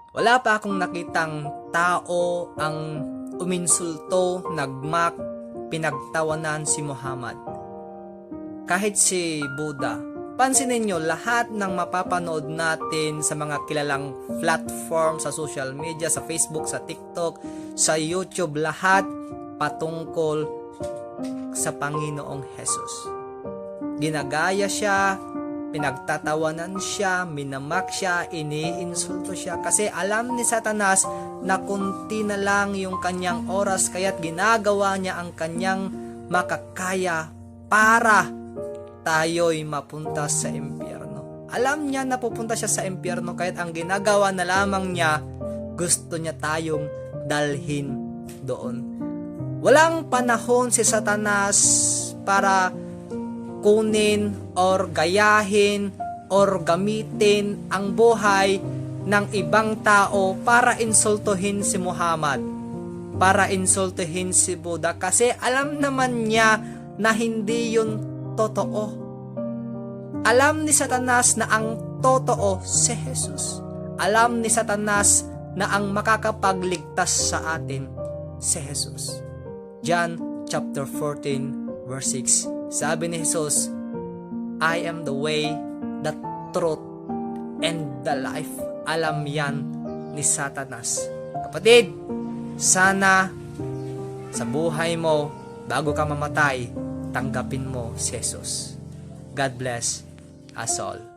Wala pa akong nakitang tao ang uminsulto, nagmak, pinagtawanan si Muhammad. Kahit si Buddha. Pansinin nyo, lahat ng mapapanood natin sa mga kilalang platform, sa social media, sa Facebook, sa TikTok, sa YouTube, lahat patungkol sa Panginoong Jesus. Ginagaya siya, pinagtatawanan siya, minamak siya, iniinsulto siya. Kasi alam ni Satanas na kunti na lang yung kanyang oras, kaya't ginagawa niya ang kanyang makakaya para tayo'y mapunta sa impyerno. Alam niya na pupunta siya sa impyerno, kaya't ang ginagawa na lamang niya, gusto niya tayong dalhin doon. Walang panahon si Satanas para kunin or gayahin or gamitin ang buhay ng ibang tao para insultuhin si Muhammad, para insultuhin si Buddha, kasi alam naman niya na hindi yun totoo. Alam ni Satanas na ang totoo si Jesus. Alam ni Satanas na ang makakapagligtas sa atin si Jesus. John chapter 14 verse 6. Sabi ni Jesus, I am the way, the truth, and the life. Alam yan ni Satanas. Kapatid, sana sa buhay mo, bago ka mamatay, tanggapin mo si Jesus. God bless us all.